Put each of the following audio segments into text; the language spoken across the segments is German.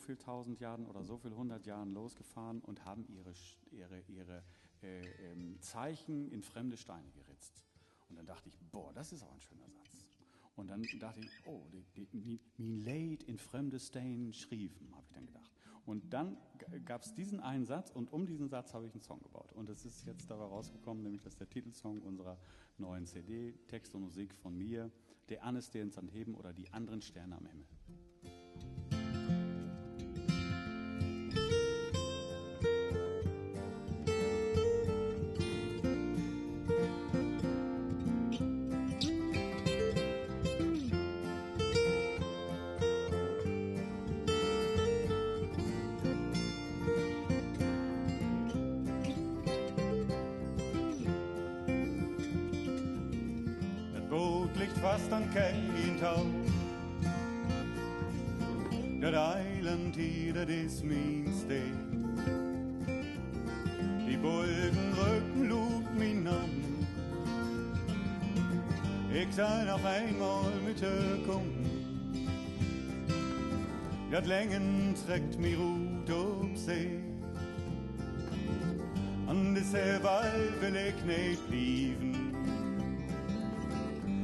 viel 1000 Jahren oder so viel 100 Jahren losgefahren und haben ihre Zeichen in fremde Steine geritzt. Und dann dachte ich, boah, das ist auch ein schöner Satz. Und dann dachte ich, oh, mein Leid in fremde Steine schrieven, habe ich dann gedacht. Und dann gab es diesen einen Satz und um diesen Satz habe ich einen Song gebaut. Und es ist jetzt dabei rausgekommen, nämlich das ist der Titelsong unserer neuen CD, Text und Musik von mir, Der Annes, der ins Land heben oder Die anderen Sterne am Himmel. Fast an kein Tag. Dat Eiland hier, dat is mijn steen. Die Wolken rücken lud mein Namen. Ich soll noch einmal mit dir kommen. Dat Längen trägt mir Rut auf See. An dieser Wald will ich nicht blieben.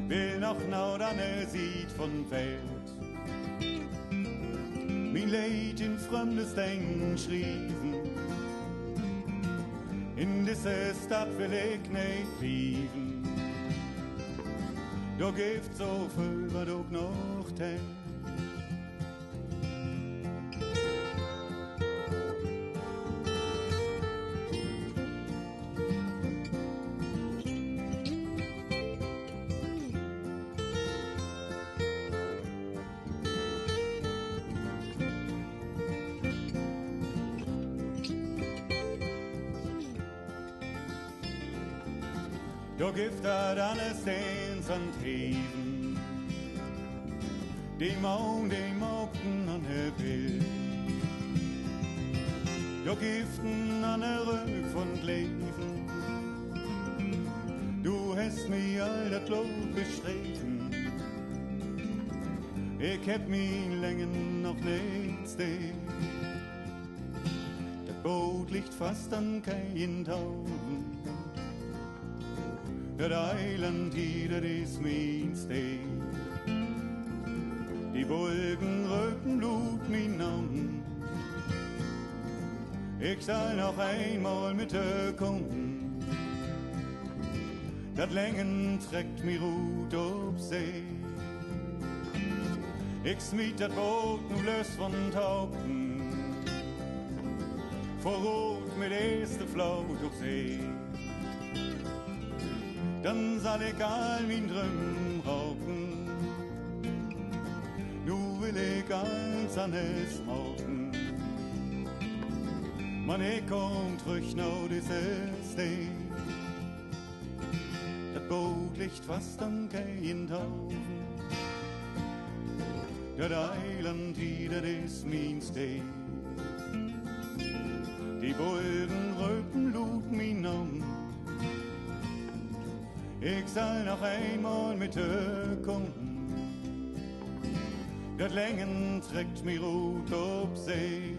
Will noch nou dan sieht von Welt. Mein Leid in fremdes Denken schrieben. In dieser Stadt will ich nicht blieben. Da gibt so viel, was auch noch denkt. Da gibt dann es den Sand heben, die Mounten an der Bild. Da giften an der Rück von Leben, du hast mir all das Lob beschrieben. Ich hab mir Längen noch nichts stehen. Das Boot liegt fast an kein Tauben. Dat Eiland hier, dat is mijn steen. Die Wolken rücken Blut mein Namen. Ich soll noch einmal mit dir kommen. Dat Längen trägt mir Rut auf See. Ich smiet dat Boot nu lös von Tauben. Vor Rot mit erste Flaut auf See. Dann soll ich all mein Dröm rauchen. Nu will ich alles anders machen. Man, ich komm zurück nach dieses Ding. Das Boot liegt fast an kein Taufen. Das Eiland hier, das ist mein Steen. Die Wolken rücken lud mein Namen. Ich soll noch einmal mit dir kommen. Das Längen trägt mir Rut auf See.